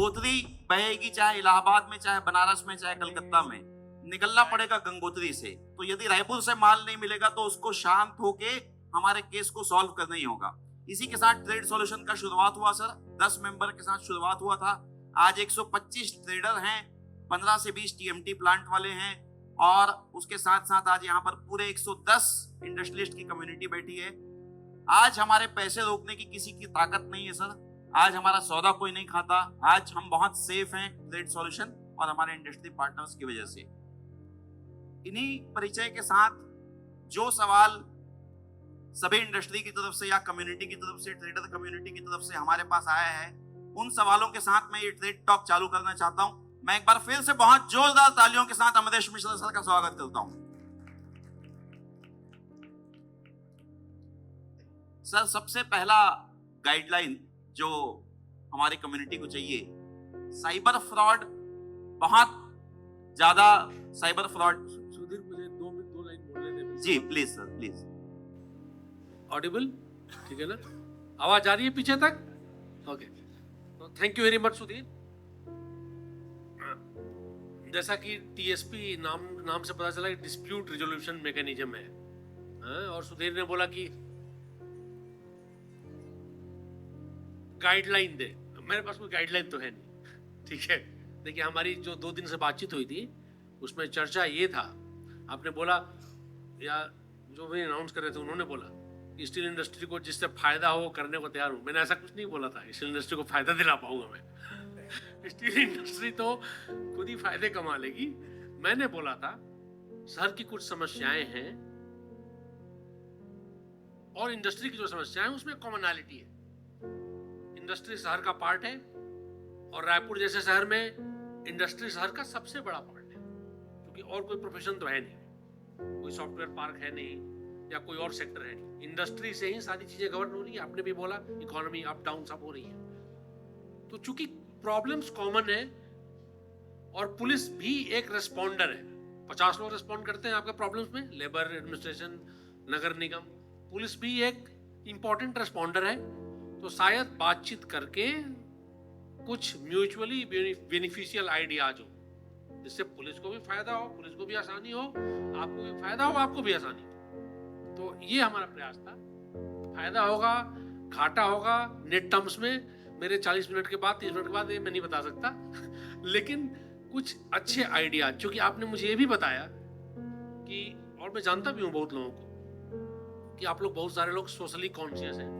गंगोत्री बहेगी, चाहे इलाहाबाद में, चाहे बनारस में, चाहे कलकत्ता में, निकलना पड़ेगा गंगोत्री से। तो यदि रायपुर से माल नहीं मिलेगा तो उसको शांत होके हमारे केस को सॉल्व करना ही होगा। इसी के साथ ट्रेड सॉल्यूशन का शुरुआत हुआ सर, 10 मेंबर के साथ शुरुआत हुआ था। आज 125 ट्रेडर हैं, 15 से 20 टीएमटी प्लांट वाले हैं, और उसके साथ साथ आज यहाँ पर पूरे 110 इंडस्ट्रियलिस्ट की कम्युनिटी बैठी है। आज हमारे पैसे रोकने की किसी की ताकत नहीं है सर, आज हमारा सौदा कोई नहीं खाता, आज हम बहुत सेफ हैं ट्रेड सॉल्यूशन और हमारे इंडस्ट्री पार्टनर्स की वजह से। इन्हीं परिचय के साथ जो सवाल सभी इंडस्ट्री की तरफ से या कम्युनिटी की तरफ से, ट्रेडर कम्युनिटी की तरफ से हमारे पास आया है, उन सवालों के साथ मैं ये ट्रेड टॉक चालू करना चाहता हूं। मैं एक बार फिर से बहुत जोरदार तालियों के साथ अमरेश मिश्रा सर का स्वागत करता हूं। सर, सबसे पहला गाइडलाइन जो हमारी कम्युनिटी को चाहिए, साइबर फ्रॉड, बहुत ज्यादा साइबर फ्रॉड। सुधीर, मुझे दो लाइन बोलने दे। जी प्लीज सर, प्लीज। ऑडिबल, ठीक है ना? आवाज आ रही है पीछे तक? Okay, thank you very much Sudhir. जैसा कि टीएसपी नाम से पता चला कि डिस्प्यूट रिजोल्यूशन मैकेनिज्म है, और सुधीर ने बोला कि गाइडलाइन दे। मेरे पास कोई गाइडलाइन तो है नहीं, ठीक है। देखिए, हमारी जो 2 दिन से बातचीत हुई थी उसमें चर्चा ये था, आपने बोला, या जो भी अनाउंस कर रहे थे उन्होंने बोला कि स्टील इंडस्ट्री को जिससे फायदा हो करने को तैयार हूं। मैंने ऐसा कुछ नहीं बोला था स्टील इंडस्ट्री को फायदा दिला पाऊंगा मैं। स्टील इंडस्ट्री तो खुद ही फायदे कमा लेगी। मैंने बोला था शहर की कुछ समस्याएं हैं और इंडस्ट्री की जो समस्याएं हैं उसमें कॉमनैलिटी है। इंडस्ट्री शहर का पार्ट है और रायपुर जैसे शहर में इंडस्ट्री शहर का सबसे बड़ा पार्ट है, क्योंकि और कोई प्रोफेशन तो है नहीं, कोई सॉफ्टवेयर पार्क है नहीं या कोई और सेक्टर है नहीं। इंडस्ट्री से ही सारी चीजें गवर्न हो रही है। आपने भी बोला इकोनॉमी अप डाउन सब हो रही है। तो चूंकि प्रॉब्लम्स कॉमन है और पुलिस भी एक रिस्पॉन्डर है, 50 लोग रिस्पॉन्ड करते हैं आपके प्रॉब्लम्स में, लेबर, एडमिनिस्ट्रेशन, नगर निगम, पुलिस भी एक इंपॉर्टेंट रिस्पॉन्डर है। तो शायद बातचीत करके कुछ म्यूचुअली बेनिफिशियल आइडियाज हो, जिससे पुलिस को भी फायदा हो, पुलिस को भी आसानी हो, आपको भी फायदा हो, आपको भी आसानी हो। तो ये हमारा प्रयास था। फायदा होगा, घाटा होगा, नेट टर्म्स में मेरे 40 मिनट के बाद, 30 मिनट के बाद ये मैं नहीं बता सकता लेकिन कुछ अच्छे आइडियाज, क्योंकि आपने मुझे ये भी बताया कि, और मैं जानता भी हूँ बहुत लोगों को, कि आप लोग बहुत सारे लोग सोशली कॉन्शियस हैं।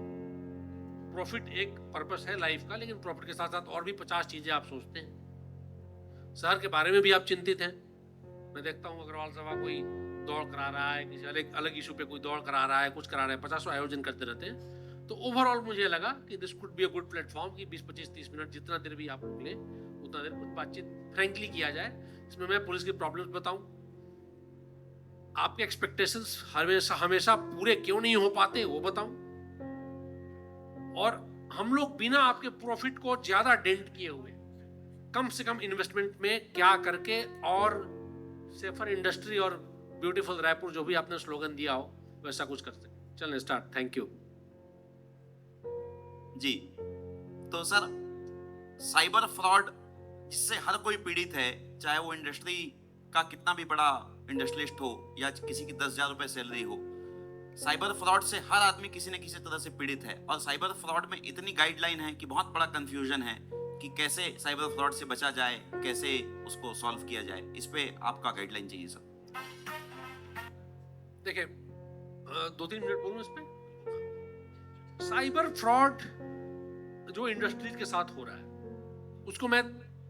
प्रॉफिट एक पर्पस है लाइफ का, लेकिन प्रॉफिट के साथ साथ और भी 50 चीजें आप सोचते हैं। शहर के बारे में भी आप चिंतित हैं। मैं देखता हूँ अग्रवाल सभा कोई दौड़ करा रहा है, किसी अलग इशू पे कोई दौड़ करा रहा है, कुछ करा रहा है, 50 आयोजन करते रहते हैं। तो ओवरऑल मुझे लगा कि this could be a good platform कि 20, 25, 30 मिनट जितना देर भी आप लोग लें उतना देर कुछ बातचीत फ्रेंकली किया जाए। इसमें मैं पुलिस की प्रॉब्लम्स बताऊं, आपके एक्सपेक्टेशंस हमेशा पूरे क्यों नहीं हो पाते वो बताऊं, और हम लोग बिना आपके प्रॉफिट को ज्यादा डेंट किए हुए कम से कम इन्वेस्टमेंट में क्या करके और सेफर इंडस्ट्री और ब्यूटीफुल रायपुर, जो भी आपने स्लोगन दिया हो, वैसा कुछ कर सके। चलें स्टार्ट। थैंक यू जी। तो सर, साइबर फ्रॉड जिससे हर कोई पीड़ित है, चाहे वो इंडस्ट्री का कितना भी बड़ा इंडस्ट्रियलिस्ट हो या किसी की 10,000 रुपए सैलरी हो, साइबर फ्रॉड से हर आदमी किसी न किसी तरह से पीड़ित है। और साइबर फ्रॉड में इतनी गाइडलाइन है कि बहुत बड़ा कंफ्यूजन है कि कैसे साइबर फ्रॉड से बचा जाए, कैसे उसको सॉल्व किया जाए। इस पे आपका गाइडलाइन चाहिए सर। देखिए, 2-3 मिनट बोलूं इस पे। साइबर फ्रॉड जो इंडस्ट्रीज के साथ हो रहा है उसको मैं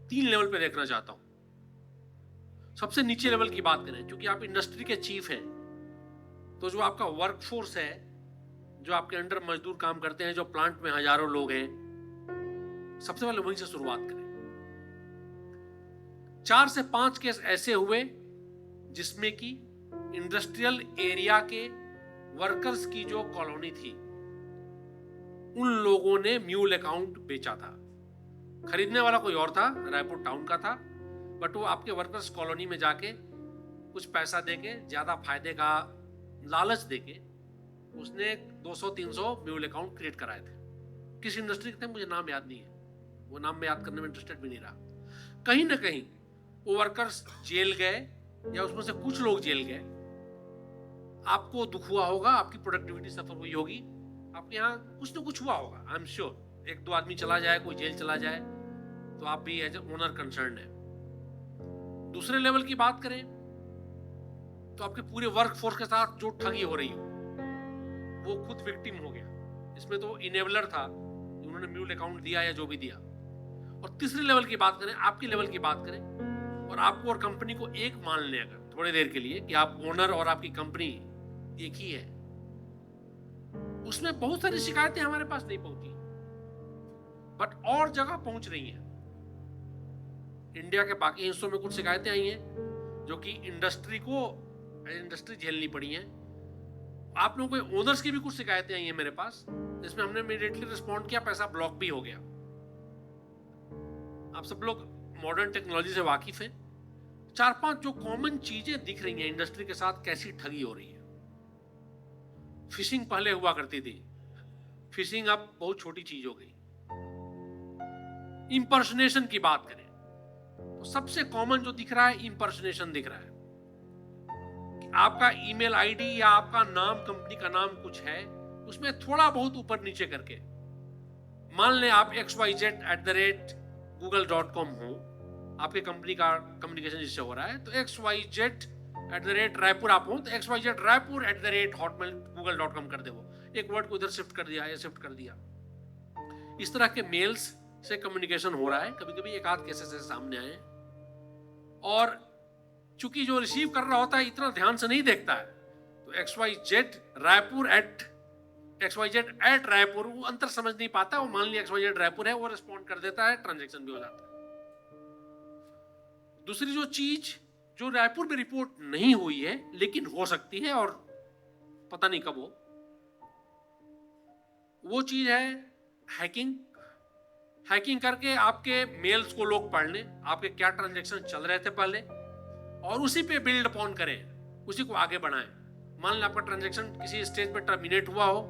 3 लेवल पे देखना चाहता हूं। सबसे नीचे लेवल की बात करें, क्योंकि आप इंडस्ट्री के चीफ हैं, तो जो आपका वर्कफोर्स है, जो आपके अंडर मजदूर काम करते हैं, जो प्लांट में हजारों लोग हैं, सबसे पहले वहीं से शुरुआत करें। 4 से 5 केस ऐसे हुए जिसमें कि इंडस्ट्रियल एरिया के वर्कर्स की जो कॉलोनी थी, उन लोगों ने म्यूल अकाउंट बेचा था। खरीदने वाला कोई और था, रायपुर टाउन का था, बट वो आपके वर्कर्स कॉलोनी में जाके कुछ पैसा देके, ज्यादा फायदे का लालच देके उसने 200-300 म्यूल अकाउंट क्रिएट कराए थे। किस इंडस्ट्री के थे मुझे नाम याद नहीं है, वो नाम मैं याद करने में इंटरेस्टेड भी नहीं रहा। कहीं ना कहीं वो वर्कर्स जेल गए या उसमें से कुछ लोग जेल गए। आपको दुख हुआ होगा, आपकी प्रोडक्टिविटी सफर हुई होगी, आपके यहाँ कुछ ना कुछ हुआ होगा। आई एम श्योर एक दो आदमी चला जाए, कोई जेल चला जाए, तो आप भी एज ओनर कंसर्न है। दूसरे लेवल की बात करें तो आपके पूरे वर्क फोर्स के साथ जो ठगी हो रही हो, वो खुद विक्टिम हो गया। इसमें तो इनेबलर था, उन्होंने म्यूल अकाउंट दिया या जो भी दिया। और तीसरे लेवल की बात करें, आपकी लेवल की बात करें, और आपको और कंपनी को एक मान लें अगर थोड़ी देर के लिए कि आप ओनर और आपकी कंपनी एक ही है, उसमें बहुत सारी शिकायतें हमारे पास नहीं पहुंची, बट और जगह पहुंच रही हैं। इंडिया के बाकी हिस्सों में कुछ शिकायतें आई हैं जो कि इंडस्ट्री झेलनी पड़ी हैं। आप लोगों के ओनर्स की भी कुछ शिकायतें आई हैं मेरे पास, जिसमें हमने इमीडिएटली रिस्पॉन्ड किया, पैसा ब्लॉक भी हो गया। आप सब लोग मॉडर्न टेक्नोलॉजी से वाकिफ हैं। 4-5 जो कॉमन चीजें दिख रही हैं इंडस्ट्री के साथ कैसी ठगी हो रही है। फिशिंग पहले हुआ करती थी, फिशिंग अब बहुत छोटी चीज हो गई। इंपर्सनेशन की बात करें तो सबसे कॉमन जो दिख रहा है इंपर्सनेशन दिख रहा है कि आपका ईमेल आईडी या आपका नाम, कंपनी का नाम कुछ है, उसमें थोड़ा बहुत ऊपर नीचे करके, मान लें आप xyz@google.com हो, आपके कंपनी का कम्युनिकेशन जिससे हो रहा है, तो xyz@raipur आप हो तो xyz@raipur@hotmail google.com कर दे। वो एक वर्ड को इधर शिफ्ट कर दिया या शिफ्ट कर दिया। इस तरह के मेल्स से कम्युनिकेशन हो रहा है। कभी कभी एक आध केसेस ऐसे सामने आए, और चूंकि जो रिसीव कर रहा होता है इतना ध्यान से नहीं देखता है, तो xyz@raipur वो अंतर समझ नहीं पाता, वो मान लिया xyz रायपुर है, वो रिस्पॉन्ड कर देता है, ट्रांजैक्शन भी हो जाता है। दूसरी जो चीज जो रायपुर में रिपोर्ट नहीं हुई है लेकिन हो सकती है और पता नहीं कब हो, वो चीज है हैकिंग। हैकिंग करके आपके मेल्स को लोग पढ़ लें, आपके क्या ट्रांजैक्शन चल रहे थे पहले, और उसी पे बिल्ड अपॉन करें, उसी को आगे बढ़ाएं। मान लें आपका ट्रांजैक्शन किसी स्टेज पे टर्मिनेट हुआ हो,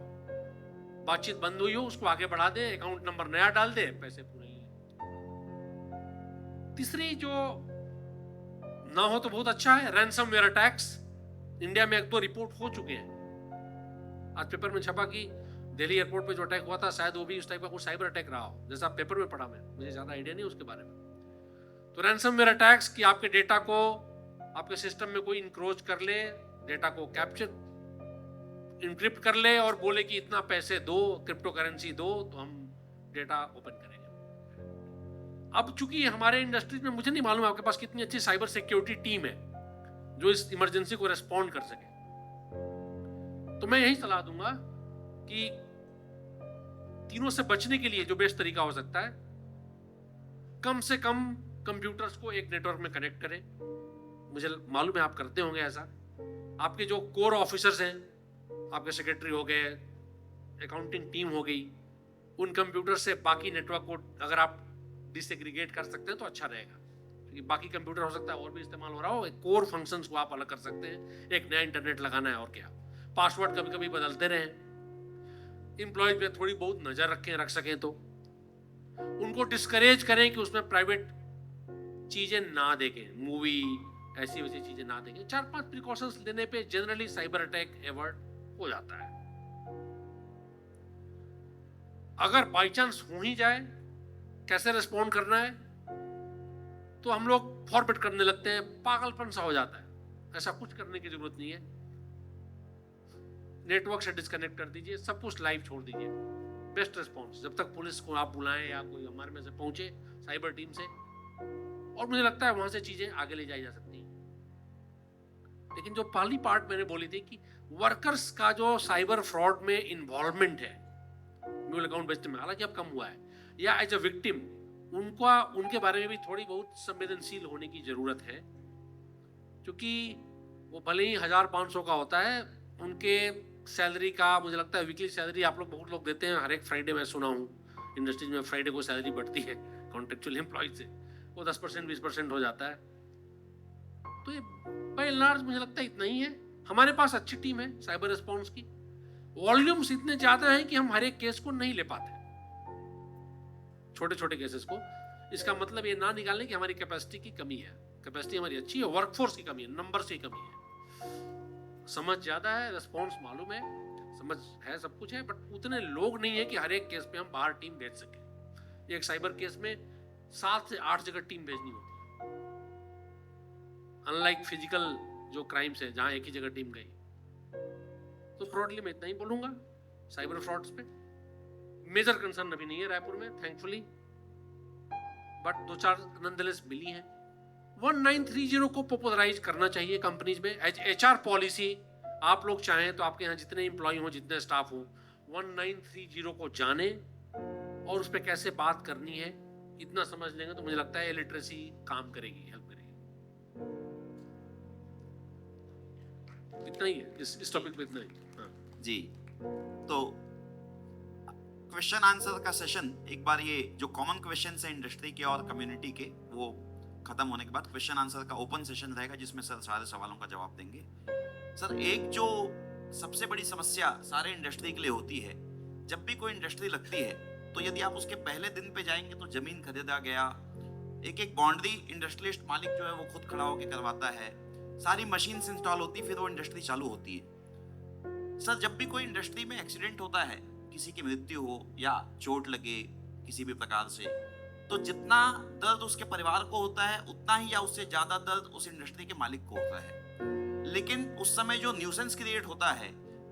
बातचीत बंद हुई हो, उसको आगे बढ़ा दे, अकाउंट नंबर नया डाल दे, पैसे पूरे ले। तीसरी जो ना हो तो बहुत अच्छा है, रैंसमवेयर अटैक्स। इंडिया में एक दो रिपोर्ट हो चुके हैं। आज पेपर में छपा कि दिल्ली एयरपोर्ट पे जो अटैक हुआ था, शायद वो भी उस टाइप का कुछ साइबर अटैक रहा हो, जैसा पेपर में पढ़ा। मैं मुझे ज्यादा आइडिया नहीं उसके बारे में। तो रैंसमवेयर अटैक्स कि आपके डेटा को आपके सिस्टम में कोई इंक्रोच कर ले, डेटा को कैप्चर इंक्रिप्ट कर ले और बोले कि इतना पैसे दो, क्रिप्टो करेंसी दो, तो हम डेटा ओपन करेंगे। अब चूंकि हमारे इंडस्ट्रीज में, मुझे नहीं मालूम आपके पास कितनी अच्छी साइबर सिक्योरिटी टीम है जो इस इमरजेंसी को रेस्पॉन्ड कर सके, तो मैं यही सलाह दूंगा कि तीनों से बचने के लिए जो बेस्ट तरीका हो सकता है, कम से कम कंप्यूटर्स को एक नेटवर्क में कनेक्ट करें। मुझे मालूम है आप करते होंगे ऐसा। आपके जो कोर ऑफिसर्स हैं, आपके सेक्रेटरी हो गए, अकाउंटिंग टीम हो गई, उन कंप्यूटर से बाकी नेटवर्क को अगर आप डिसएग्रीगेट कर सकते हैं तो अच्छा रहेगा, क्योंकि बाकी कंप्यूटर हो सकता है और भी इस्तेमाल हो रहा हो। कोर फंक्शंस को आप अलग कर सकते हैं, एक नया इंटरनेट लगाना है और क्या, पासवर्ड कभी कभी बदलते रहें, एम्प्लॉयज पे थोड़ी बहुत नजर रख सकें, तो उनको डिस्करेज करें कि उसमें प्राइवेट चीजें ना देखें, मूवी ऐसी वैसी चीजें ना देखें। 4-5 प्रिकॉशंस लेने पे जनरली साइबर अटैक अवॉइड हो जाता है। अगर बाई चांस हो ही जाए, कैसे रिस्पॉन्ड करना है, तो हम लोग फॉरवर्ड करने लगते हैं, पागलपन सा हो जाता है। ऐसा कुछ करने की जरूरत नहीं है। नेटवर्क से डिस्कनेक्ट कर दीजिए, सब कुछ लाइव छोड़ दीजिए। बेस्ट रिस्पॉन्स जब तक पुलिस को आप बुलाएं या कोई हमारे में से पहुंचे साइबर टीम से, और मुझे लगता है वहां से चीजें आगे ले जाई जा सकती हैं। लेकिन जो पहली पार्ट मैंने बोली थी कि वर्कर्स का जो साइबर फ्रॉड में इन्वॉल्वमेंट है, म्यूल अकाउंट बेचने में, हालांकि अब कम हुआ है, या एज अ विक्टिम, उनके बारे में भी थोड़ी बहुत संवेदनशील होने की जरूरत है। क्योंकि वो भले ही 1500 का होता है, उनके सैलरी का, मुझे लगता है वीकली सैलरी आप लोग बहुत लोग देते हैं, हर एक फ्राइडे मैं सुना हूँ इंडस्ट्रीज में फ्राइडे को सैलरी बढ़ती है कॉन्ट्रेक्चुअल एम्प्लॉयज से, वो 10% 20% हो जाता है। तो ये बाय एंड लार्ज मुझे लगता है इतना ही है। हमारे पास अच्छी टीम है साइबर रिस्पॉन्स की, वॉल्यूम्स इतने ज्यादा हैं कि हम हर एक केस को नहीं ले पाते। छोटे छोटे केसेस को। इसका मतलब ये ना निकालें कि हमारी कैपेसिटी की कमी है, कैपेसिटी हमारी अच्छी है, वर्कफोर्स की कमी है, नंबर की कमी है। समझ ज्यादा है, रिस्पॉन्स मालूम है, समझ है, सब कुछ है, बट उतने लोग नहीं है कि हर एक केस पे हम बाहर टीम भेज सके। एक साइबर केस में 7 से 8 जगह टीम भेजनी होती है, अनलाइक फिजिकल जो क्राइम्स है जहां एक ही जगह टीम गई। तो फ्रॉडली मैं इतना ही बोलूंगा साइबर फ्रॉड्स पे। मेजर कंसर्न अभी नहीं है रायपुर में, थैंकफुली, बट 2-4 नंदलेस मिली हैं। 1930 को पॉपुलराइज करना चाहिए कंपनीज में एज HR पॉलिसी। आप लोग चाहें तो आपके यहाँ जितने एम्प्लॉय हो, जितने स्टाफ हो, 1930 को जाने और उस पर कैसे बात करनी है, इतना समझ लेंगे तो मुझे लगता है लिटरेसी काम करेगी, हेल्प करेगी। इतना ही है इस टॉपिक पे, इतना ही। हाँ। जी, तो क्वेश्चन आंसर का सेशन एक बार, ये जो कॉमन क्वेश्चंस है इंडस्ट्री के और कम्युनिटी के, वो खत्म होने के बाद क्वेश्चन आंसर का ओपन सेशन रहेगा जिसमें सर सारे सवालों का जवाब देंगे। सर, एक जो सबसे बड़ी समस्या सारे इंडस्ट्री के लिए होती है, जब भी कोई इंडस्ट्री लगती है तो यदि आप उसके पहले दिन पे जाएंगे तो जमीन खरीदा गया, एक एक बाउंड्री इंडस्ट्रियलिस्ट मालिक जो है वो खुद खड़ा होकर करवाता है, सारी मशीन्स इंस्टॉल होती, फिर वो इंडस्ट्री चालू होती है। सर, जब भी कोई इंडस्ट्री में एक्सीडेंट होता है, किसी की मृत्यु हो या चोट लगे किसी भी प्रकार से, तो जितना दर्द उसके परिवार को होता है उतना ही या उससे ज्यादा दर्द उस इंडस्ट्री के मालिक को होता है। लेकिन उस समय जो न्यूसेंस क्रिएट होता है,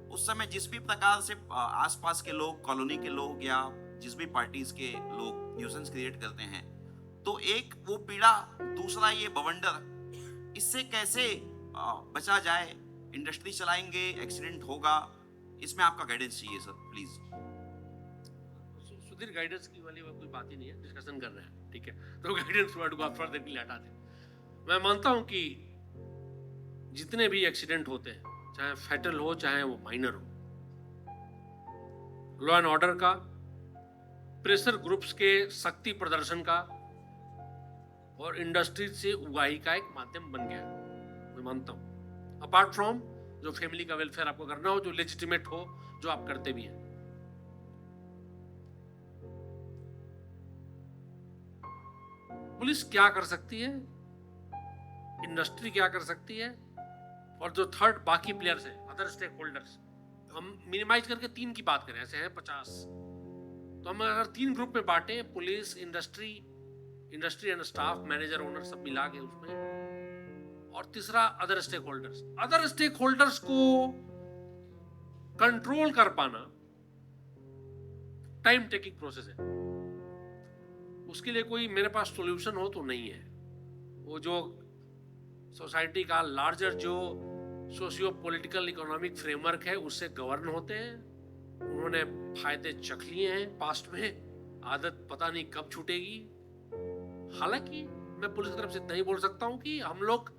उस समय जिस भी प्रकार से आसपास के लोग, कॉलोनी के लोग या जिस भी पार्टीज के लोग न्यूसेंस क्रिएट करते हैं, तो एक वो पीड़ा, दूसरा ये बवंडर, इससे कैसे बचा जाए? इंडस्ट्री चलाएंगे, एक्सीडेंट होगा, इसमें आपका गाइडेंस चाहिए सर, प्लीज। सुधीर, गाइडेंस की वाली कोई बात ही नहीं है, डिस्कशन कर रहे हैं, ठीक है? तो गाइडेंस वर्ड को आप थोड़ा देर के लिए हटा दें। मैं मानता हूं कि जितने भी एक्सीडेंट होते हैं, चाहे फैटल हो चाहे वो माइनर हो, लॉ एंड ऑर्डर का, प्रेशर ग्रुप्स के शक्ति प्रदर्शन का और इंडस्ट्री से उगाही का एक माध्यम बन गया, मैं मानता हूं। अपार्ट फ्रॉम जो फैमिली का वेलफेयर आपको करना हो, जो लेजिटिमेट हो, जो आप करते भी हैं। पुलिस क्या कर सकती है, इंडस्ट्री क्या कर सकती है, और जो थर्ड बाकी प्लेयर्स हैं, अदर स्टेक होल्डर्स, हम मिनिमाइज करके 3 की बात करें, ऐसे हैं 50, तो हम अगर 3 ग्रुप में बांटे, police, industry and staff, manager, owner, सब मिला के उसमें, और तीसरा other other stakeholders control कर पाना टाइम टेकिंग प्रोसेस है। उसके लिए कोई मेरे पास सॉल्यूशन हो तो नहीं है। वो जो सोसाइटी का लार्जर जो सोशियो पॉलिटिकल इकोनॉमिक फ्रेमवर्क है उससे गवर्न होते हैं, उन्होंने फायदे चख लिए हैं पास्ट में, आदत पता नहीं कब छूटेगी। हालांकि मैं पुलिस की तरफ से इतना ही बोल सकता हूं कि हम लोग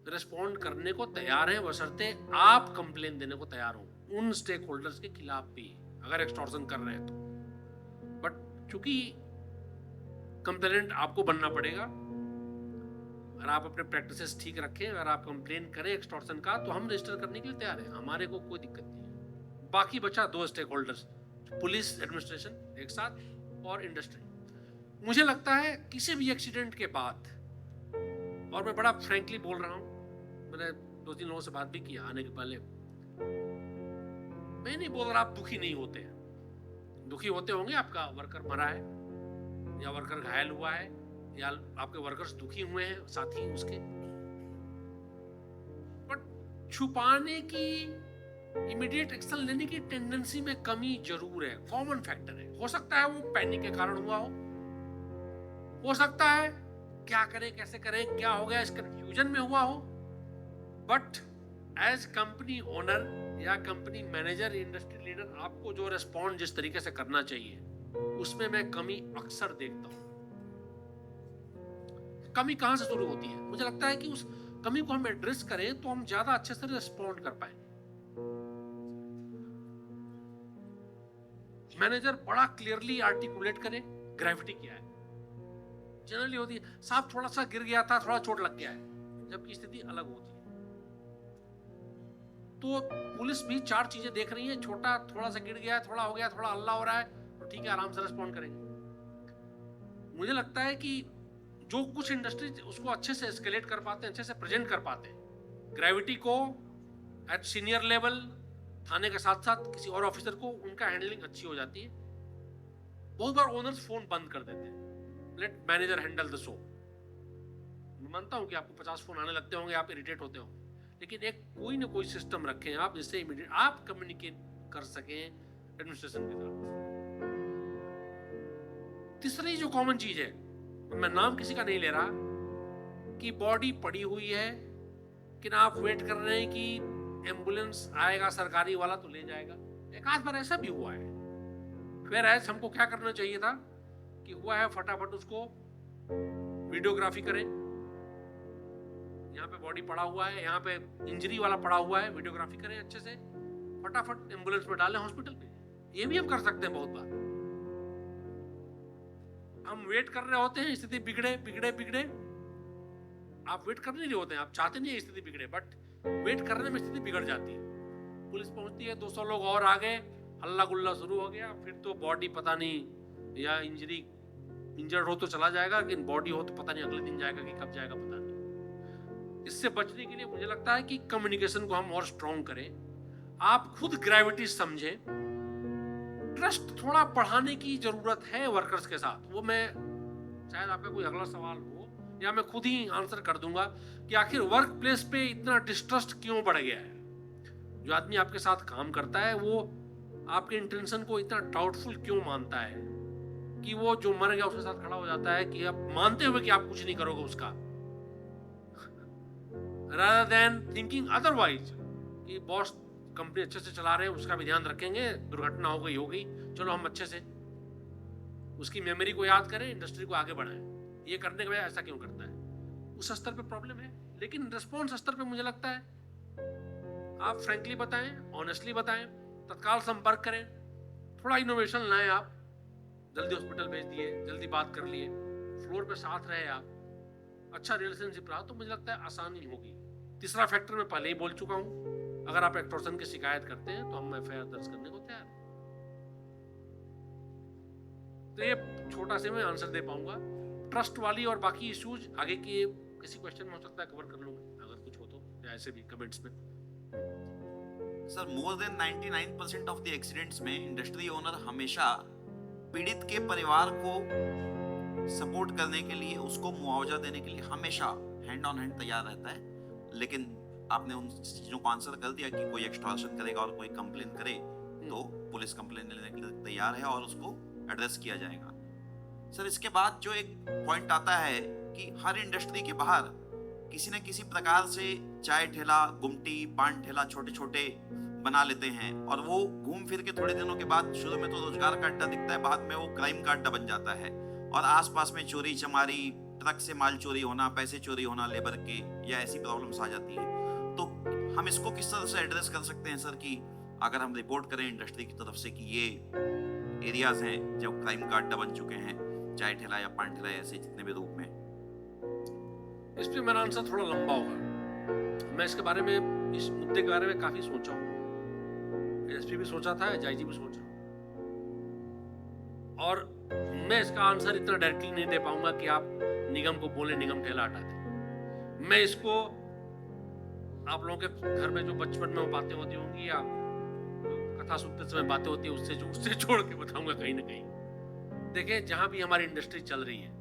रिस्पॉन्ड करने को तैयार हैं, बशर्ते आप कंप्लेन देने को तैयार हो उन स्टेक होल्डर्स के खिलाफ भी, अगर एक्सटॉर्शन कर रहे हैं तो। बट चूंकि कंप्लेनेंट आपको बनना पड़ेगा, अगर आप अपने प्रैक्टिसेस ठीक रखें, अगर आप कंप्लेन करें एक्सटॉर्शन का, तो हम रजिस्टर करने के लिए तैयार हैं, हमारे को कोई दिक्कत नहीं है। बाकी बचा 2 स्टेक होल्डर्स, पुलिस एडमिनिस्ट्रेशन एक साथ और इंडस्ट्री। मुझे लगता है किसी भी एक्सीडेंट के बाद, और मैं बड़ा फ्रैंकली बोल रहा हूं, मैंने 2-3 लोगों से बात भी किया आने के पहले, मैं नहीं बोल रहा आप दुखी नहीं होते हैं, दुखी होते होंगे, आपका वर्कर मरा है या वर्कर घायल हुआ है या आपके वर्कर्स दुखी हुए हैं, साथी उसके, बट छुपाने की, इमीडिएट एक्शन लेने की टेंडेंसी में कमी जरूर है, कॉमन फैक्टर है। हो सकता है वो पैनिक के कारण हुआ हो सकता है क्या करें कैसे करें क्या हो गया इस कंफ्यूजन में हुआ हो, बट एज कंपनी ओनर या कंपनी मैनेजर, इंडस्ट्री लीडर, आपको जो रिस्पॉन्ड जिस तरीके से करना चाहिए उसमें मैं कमी अक्सर देखता हूं। कमी कहां से शुरू होती है? मुझे लगता है कि उस कमी को हम एड्रेस करें तो हम ज्यादा अच्छे से रिस्पॉन्ड कर पाए। मैनेजर बड़ा क्लियरली आर्टिकुलेट करे ग्रेविटी क्या है। जनरली होती है साहब थोड़ा सा गिर गया था, थोड़ा चोट लग गया है, जबकि स्थिति अलग होती है। तो पुलिस भी 4 चीजें देख रही है, छोटा थोड़ा सा गिर गया है, थोड़ा हो गया, थोड़ा हल्ला हो रहा है, तो ठीक है आराम से रिस्पॉन्ड करेंगे। मुझे लगता है कि जो कुछ इंडस्ट्री उसको अच्छे से एस्केलेट कर पाते हैं, अच्छे से प्रेजेंट कर पाते हैं, ग्रेविटी को एट सीनियर लेवल थाने के साथ साथ किसी और ऑफिसर को उनका हैंडलिंग अच्छी हो जाती है। बहुत बार ओनर्स फोन बंद कर देते हैं, let manager handle the show. मैं मानता हूं कि आपको 50 फोन आने लगते होंगे, आप इरिटेट होते होंगे, लेकिन एक कोई ना कोई सिस्टम रखें आप जिससे इमीडिएट आप कम्युनिकेट कर सकें एडमिनिस्ट्रेशन के साथ। तीसरी जो कॉमन चीज है, मैं नाम किसी का नहीं ले रहा, कि बॉडी पड़ी हुई है कि ना आप वेट कर रहे हैं कि एम्बुलेंस आएगा सरकारी वाला तो ले जाएगा। एक आध बार ऐसा भी हुआ है। फिर ऐसा हमको क्या करना चाहिए था कि हुआ है फटाफट उसको वीडियोग्राफी करें, यहाँ पे बॉडी पड़ा हुआ है, यहाँ पे इंजरी वाला पड़ा हुआ है, वीडियोग्राफी करें अच्छे से, फटाफट एम्बुलेंस में डालें, हॉस्पिटल पे। ये भी हम कर सकते हैं। बहुत बार हम वेट कर रहे होते हैं, स्थिति बिगड़े बिगड़े बिगड़े, आप वेट कर नहीं रहे होते हैं, आप चाहते नहीं है स्थिति बिगड़े, बट वेट करने में स्थिति बिगड़ जाती है। पुलिस पहुंचती है, 200 लोग और आ गए, हल्ला गुल्ला शुरू हो गया, फिर तो बॉडी पता नहीं, या इंजर्ड हो तो चला जाएगा, लेकिन बॉडी हो तो पता नहीं अगले दिन जाएगा कि कब जाएगा पता नहीं। इससे बचने के लिए मुझे लगता है कि कम्युनिकेशन को हम और स्ट्रॉन्ग करें, आप खुद ग्रेविटी समझें, ट्रस्ट थोड़ा बढ़ाने की जरूरत है वर्कर्स के साथ। वो मैं शायद आपका कोई अगला सवाल हो या मैं खुद ही आंसर कर दूंगा कि आखिर वर्क प्लेस पे इतना डिस्ट्रस्ट क्यों बढ़ गया है। जो आदमी आपके साथ काम करता है वो आपके इंटेंशन को इतना डाउटफुल क्यों मानता है कि वो जो मर गया उसके साथ खड़ा हो जाता है, कि आप मानते हुए कि आप कुछ नहीं करोगे उसका, rather than thinking otherwise, कि बॉस कंपनी अच्छे से चला रहे हैं, उसका भी ध्यान रखेंगे, दुर्घटना हो गई, चलो हम अच्छे से उसकी मेमोरी को याद करें, इंडस्ट्री को आगे बढ़ाएं। ये करने के बजाय ऐसा क्यों करता है? उस स्तर पे प्रॉब्लम है। लेकिन रिस्पॉन्स स्तर पे मुझे लगता है आप फ्रैंकली बताएं, ऑनेस्टली बताएं, तत्काल संपर्क करें, थोड़ा इनोवेशन लाएं, आप जल्दी हॉस्पिटल भेज दिए, जल्दी बात कर लिए, फ्लोर पे साथ रहे, आप अच्छा रिलेशनशिप रहा, तो मुझे लगता है आसानी होगी। तीसरा फैक्टर मैं पहले ही बोल चुका हूं, अगर आप एक्टोर्शन की शिकायत करते हैं तो हम एफआईआर दर्ज करने को तैयार हैं। तो ये छोटा से मैं आंसर दे पाऊंगा। ट्रस्ट वाली और बाकी इश्यूज आगे के किसी क्वेश्चन में हो सकता है कवर कर लूंगा, अगर कुछ हो तो, या ऐसे भी कमेंट्स में। Sir, more than 99% of the accidents में इंडस्ट्री ओनर हमेशा पीड़ित के परिवार को सपोर्ट करने के लिए, उसको मुआवजा देने के लिए हमेशा हैंड ऑन हैंड तैयार रहता है। लेकिन आपने उन चीजों को आंसर कर दिया कि कोई एक्सटॉर्शन करेगा और कोई कंप्लेन करे तो पुलिस कंप्लेन लेने के लिए तैयार है और उसको एड्रेस किया जाएगा। सर, इसके बाद जो एक पॉइंट आता है कि हर इंडस्ट्री के बाहर किसी न किसी प्रकार से चाय ठेला, गुमटी, पान ठेला छोटे छोटे बना लेते हैं, और वो घूम फिर के थोड़े दिनों के बाद शुरू में तो रोजगार का अड्डा दिखता है, बाद में वो क्राइम का अड्डा बन जाता है, और आसपास में चोरी चमारी, ट्रक से माल चोरी होना, पैसे चोरी होना लेबर के, या ऐसी प्रॉब्लम्स आ जाती है। तो हम इसको किस तरह से एड्रेस कर सकते हैं सर, कि अगर हम रिपोर्ट करें इंडस्ट्री की तरफ से कि ये एरियाज हैं जो क्राइम का अड्डा बन चुके हैं, चाय ठेला या पान ठेला, ऐसे जितने भी रूप में? इस पे मेरा आंसर थोड़ा लंबा होगा। मैं इसके बारे में, इस मुद्दे के बारे में काफी सोचा हूँ, एसपी भी सोचा था, एसआईजी भी सोचा, और मैं इसका आंसर इतना डायरेक्टली नहीं दे पाऊंगा कि आप निगम को बोले निगम ठेला हटा दे। मैं इसको आप लोगों के घर में जो बचपन में वो बातें होती होंगी या कथा सुनते समय बातें होती है उससे जोड़ के बताऊंगा कहीं ना कहीं। देखिए, जहां भी हमारी इंडस्ट्री चल रही है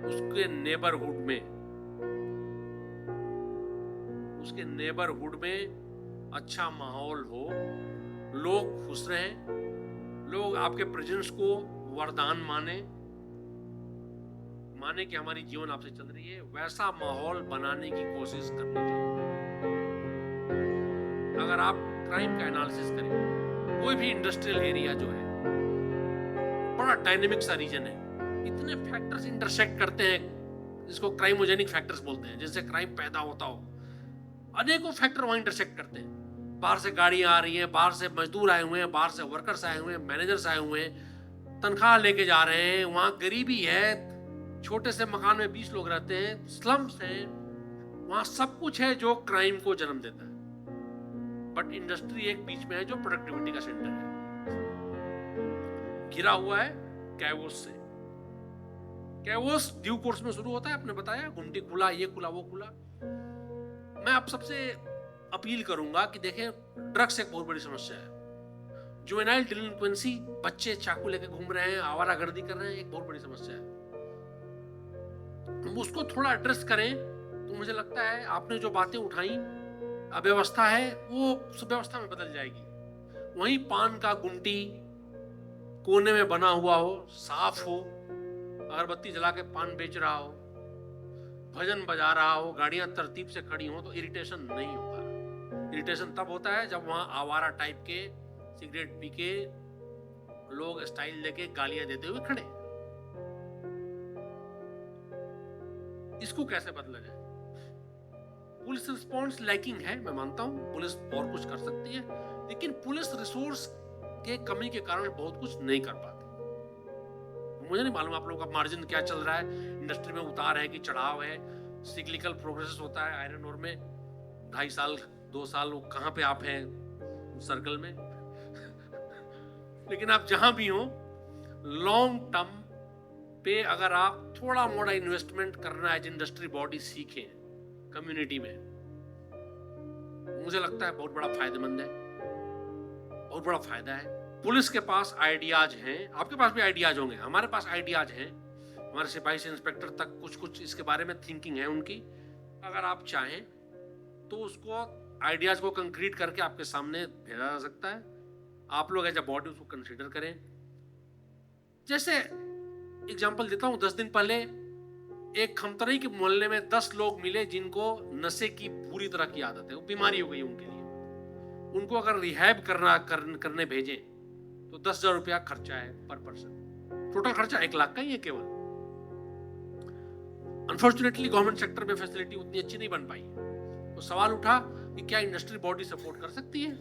उसके नेबरहुड में अच्छा माहौल हो, लोग खुश रहें, लोग आपके प्रेजेंस को वरदान माने कि हमारी जीवन आपसे चल रही है, वैसा माहौल बनाने की कोशिश करनी चाहिए। अगर आप क्राइम का एनालिसिस करें, कोई भी इंडस्ट्रियल एरिया जो है बड़ा डायनेमिक सा रीजन है, इतने फैक्टर्स इंटरसेक्ट करते हैं जिसको क्राइमोजेनिक फैक्टर्स बोलते हैं, जिससे क्राइम पैदा होता हो। अनेकों फैक्टर वहां इंटरसेक्ट करते हैं। बाहर से गाड़ियां आ रही हैं, बाहर से मजदूर आए हुए हैं, बाहर से वर्कर्स आए हुए हैं, मैनेजर्स आए हुए हैं, तनख्वाह लेके जा रहे हैं, वहां गरीबी है, छोटे से मकान में 20 लोग रहते हैं, स्लम्स हैं, वहां सब कुछ है जो क्राइम को जन्म देता है। बट इंडस्ट्री एक बीच में है जो प्रोडक्टिविटी का सेंटर है, घिरा हुआ है कैवोस से, क्या वो ड्यू कोर्स में शुरू होता है? आपने बताया गुमटी खुला, ये खुला, वो खुला। मैं आप सबसे अपील करूंगा कि देखें, ड्रग्स एक बहुत बड़ी समस्या है। जुवेनाइल डिलिंक्वेंसी, बच्चे चाकू लेके घूम रहे हैं, आवारागर्दी कर रहे हैं, एक बहुत बड़ी समस्या है। हम उसको थोड़ा एड्रेस करें तो मुझे लगता है आपने जो बातें उठाई, अव्यवस्था है वो सुव्यवस्था में बदल जाएगी। वहीं पान का गुमटी कोने में बना हुआ हो, साफ हो, अगरबत्ती जला के पान बेच रहा हो, भजन बजा रहा हो, गाड़ियां तरतीब से खड़ी हो, तो इरिटेशन नहीं होगा। इरिटेशन तब होता है जब वहां आवारा टाइप के सिगरेट पी के लोग स्टाइल लेके गालियां देते हुए खड़े। इसको कैसे बदला जाए? पुलिस रिस्पॉन्स लैकिंग है, मैं मानता हूं पुलिस और कुछ कर सकती है, लेकिन पुलिस रिसोर्स के कमी के कारण बहुत कुछ नहीं कर पाती। मुझे नहीं मालूम आप लोगों का मार्जिन क्या चल रहा है, इंडस्ट्री में उतार है कि चढ़ाव है, सिक्लिकल प्रोग्रेस होता है आयरन ओर में। 2.5 साल 2 साल वो कहां पे आप हैं सर्कल में लेकिन आप जहां भी हो, लॉन्ग टर्म पे अगर आप थोड़ा मोड़ा इन्वेस्टमेंट करना है, इंडस्ट्री बॉडी सीखें कम्युनिटी में, मुझे लगता है बहुत बड़ा फायदेमंद है, बहुत बड़ा फायदा है। पुलिस के पास आइडियाज हैं, आपके पास भी आइडियाज होंगे, हमारे पास आइडियाज हैं, हमारे सिपाही से इंस्पेक्टर तक कुछ कुछ इसके बारे में थिंकिंग है उनकी। अगर आप चाहें तो उसको आइडियाज को कंक्रीट करके आपके सामने भेजा जा सकता है। आप लोग एज अ बॉडी उसको कंसीडर करें। जैसे एग्जांपल देता हूं, 10 दिन पहले एक खमतरई के मोहल्ले में 10 लोग मिले जिनको नशे की पूरी तरह की आदत है, वो बीमारी हो गई उनके लिए। उनको अगर रिहैब करने भेजें तो 10,000 रुपया खर्चा है पर पर्सन। टोटल खर्चा 1 लाख का ही है केवल। अनफॉर्चुनेटली गवर्नमेंट सेक्टर में फैसिलिटी उतनी अच्छी नहीं बन पाई। तो सवाल उठा कि क्या इंडस्ट्री बॉडी सपोर्ट कर सकती है?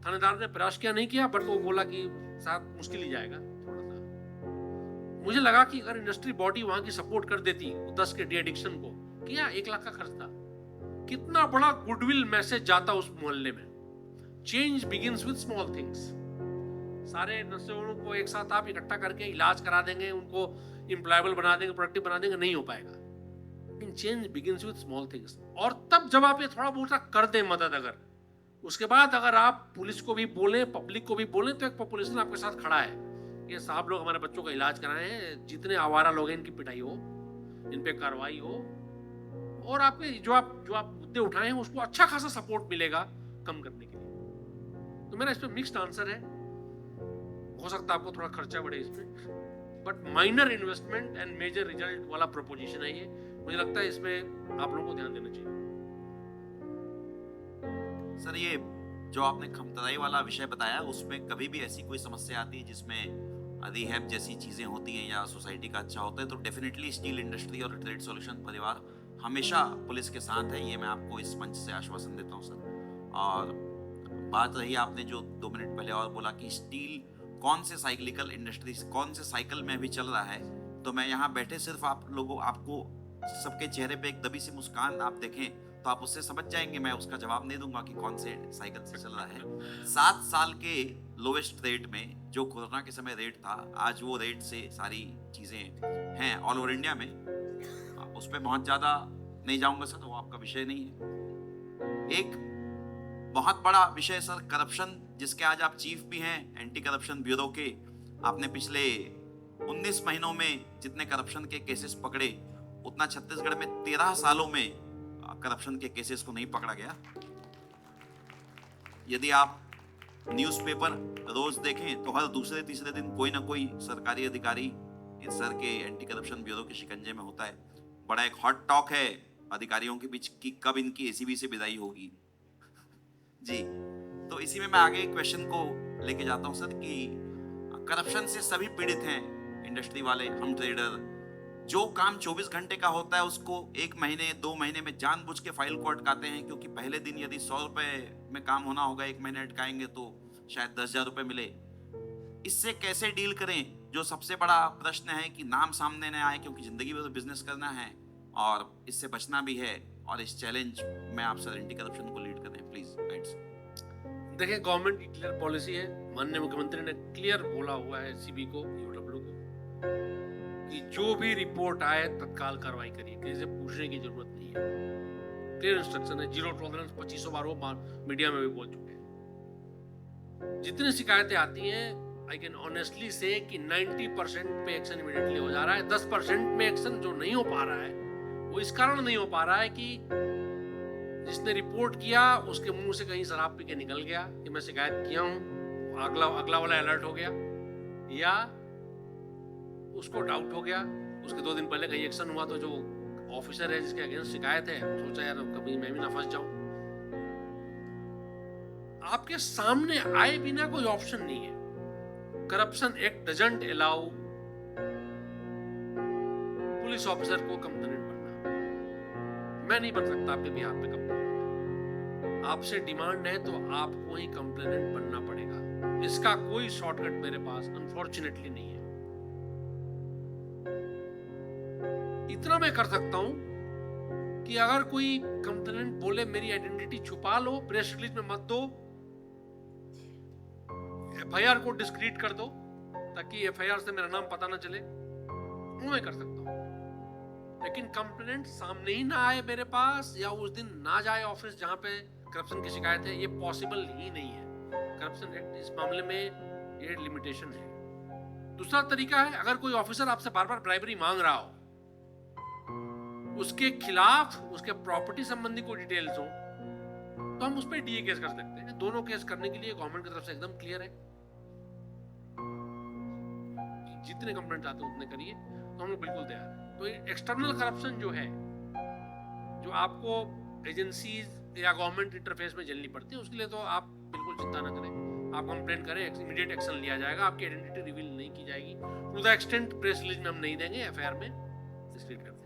थानेदार ने प्रयास किया, नहीं किया, बट वो बोला कि साथ मुश्किल ही जाएगा थोड़ा सा। मुझे लगा कि अगर इंडस्ट्री बॉडी वहां की सपोर्ट कर देती 10 के डी एडिक्शन को, किया 1 लाख का खर्च था, कितना बड़ा गुडविल मैसेज जाता उस मोहल्ले में। Change begins with small things. सारे नशेड़ियों को एक साथ आप इकट्ठा करके इलाज करा देंगे, उनको एम्प्लॉयबल बना देंगे, प्रोडक्टिव बना देंगे, नहीं हो पाएगा। लेकिन change begins with small things. और तब जब आप ये थोड़ा बहुत कर दें मदद, अगर उसके बाद अगर आप पुलिस को भी बोलें, पब्लिक को भी बोलें, तो एक पॉपुलेशन आपके साथ खड़ा है, ये साहब लोग हमारे बच्चों का इलाज कराए हैं, जितने आवारा लोग हैं इनकी पिटाई हो, इन पे कार्रवाई हो, और आपके जो आप मुद्दे उठाए हैं उसको अच्छा खासा सपोर्ट मिलेगा कम करने के लिए। तो मेरा इस पे मिक्स्ड आंसर है। हो सकता है आपको थोड़ा खर्चा बढ़े इसमें, but minor investment and major result वाला प्रोपोजिशन है ये। मुझे लगता है इसमें आप लोगों को ध्यान देना चाहिए। सर, ये जो आपने खमतराई वाला विषय बताया, उसमें कभी भी ऐसी कोई समस्या आती है जिसमें रिहैब जैसी चीजें होती हैं या सोसाइटी का अच्छा होता है, तो डेफिनेटली स्टील इंडस्ट्री और ट्रेड सॉल्यूशन परिवार हमेशा पुलिस के साथ है, ये मैं आपको इस मंच से आश्वासन देता हूँ सर। और बात रही आपने जो 2 मिनट पहले और बोला कि स्टील कौन से साइक्लिकल इंडस्ट्री, कौन से साइकिल में अभी चल रहा है, तो मैं यहाँ बैठे सिर्फ आपको सबके चेहरे पे एक दबी सी मुस्कान आप देखें तो आप उससे समझ जाएंगे, मैं उसका जवाब नहीं दूंगा कि कौन से साइकिल से चल रहा है। 7 साल के लोवेस्ट रेट में जो कोरोना के समय रेट था, आज वो रेट से सारी चीजें हैं ऑल ओवर इंडिया में। उस पर बहुत ज्यादा नहीं जाऊंगा सर, वो आपका विषय नहीं है। एक बहुत बड़ा विषय सर, करप्शन, जिसके आज आप चीफ भी हैं एंटी करप्शन ब्यूरो के। आपने पिछले 19 महीनों में जितने करप्शन के केसेस पकड़े, उतना छत्तीसगढ़ में 13 सालों में करप्शन के केसेस को नहीं पकड़ा गया। यदि आप न्यूज़पेपर रोज देखें तो हर दूसरे तीसरे दिन कोई ना कोई सरकारी अधिकारी इस सर के एंटी करप्शन ब्यूरो के शिकंजे में होता है। बड़ा एक हॉट टॉक है अधिकारियों के बीच कि कब इनकी एसीबी से विदाई होगी जी। तो इसी में मैं आगे क्वेश्चन को लेके जाता हूं सर कि करप्शन से सभी पीड़ित हैं, इंडस्ट्री वाले, हम ट्रेडर। जो काम 24 घंटे का होता है उसको 1 महीने 2 महीने में जानबूझ के फाइल को अटकाते हैं, क्योंकि पहले दिन यदि 100 रुपए में काम होना होगा, 1 महीने अटकाएंगे तो शायद 10,000 रुपए मिले। इससे कैसे डील करें? जो सबसे बड़ा प्रश्न है कि नाम सामने न आए, क्योंकि जिंदगी में तो बिजनेस करना है और इससे बचना भी है। और इस चैलेंज में आप सर एंटी करप्शन को लीड करें प्लीज गाइड्स। देखिए, गवर्नमेंट की क्लियर पॉलिसी है, माननीय मुख्यमंत्री ने क्लियर बोला हुआ है सीबी को, ईओडब्ल्यू को, कि जो भी रिपोर्ट आए तत्काल कार्रवाई करिए, किसी से पूछने की जरूरत नहीं है। क्लियर इंस्ट्रक्शन है, जीरो टॉलरेंस 2500 बार वो मीडिया में भी बोल चुके हैं। जितनी शिकायतें आती हैं, आई कैन ऑनेस्टली से कि 90% पे एक्शन इमीडिएटली हो जा रहा है। 10% में एक्शन जो नहीं हो पा रहा है वो इस कारण नहीं हो पा रहा है कि जिसने रिपोर्ट किया उसके मुंह से कहीं शराब पी के निकल गया कि मैं शिकायत किया हूं, अगला वाला अलर्ट हो गया, या उसको डाउट हो गया, उसके 2 दिन पहले कहीं एक्शन हुआ तो जो ऑफिसर है जिसके अगेंस्ट शिकायत है सोचा यार कभी मैं भी ना फंस जाऊं। आपके सामने आए बिना कोई ऑप्शन नहीं है। Corruption act doesn't allow police officer को कंप्लेनेंट बनना। मैं नहीं बन सकता आपके बिहाफ पे कंप्लेनेंट। आपसे डिमांड है तो आपको ही कंप्लेनेंट बनना पड़ेगा। इसका कोई शॉर्टकट मेरे पास अनफॉर्चुनेटली नहीं है। इतना मैं कर सकता हूं कि अगर कोई कंप्लेनेंट बोले मेरी आइडेंटिटी छुपा लो, प्रेस रिलीज में मत दो, एफआईआर को डिस्क्रीट कर दो ताकि एफआईआर से मेरा नाम पता ना चले, वो मैं कर सकता हूं। लेकिन कंप्लेनेंट सामने ही ना आए मेरे पास, या उस दिन ना जाए ऑफिस जहां पे करप्शन की शिकायत है, ये पॉसिबल ही नहीं है। करप्शन एक्ट इस मामले में ये लिमिटेशन है। दूसरा तरीका है, अगर कोई ऑफिसर आपसे बार बार ब्राइबरी मांग रहा हो, उसके खिलाफ उसके प्रॉपर्टी संबंधी कोई डिटेल्स हो, तो हम उस पर डीए केस कर सकते हैं। दोनों केस करने के लिए गवर्नमेंट की तरफ से एकदम क्लियर है, जितने कंप्लेंट आते हैं उतने करिए, तो हम लोग बिल्कुल तैयार हैं। तो एक्सटर्नल करप्शन जो है, जो आपको एजेंसीज या गवर्नमेंट इंटरफेस में झेलनी पड़ती है, उसके लिए तो आप बिल्कुल चिंता ना करें। आप कंप्लेंट करें, इमीडिएट एक्शन लिया जाएगा, आपकी आइडेंटिटी रिवील नहीं की जाएगी। To the extent press release में हम नहीं देंगे, एफआईआर में डिस्क्रीट कर देंगे।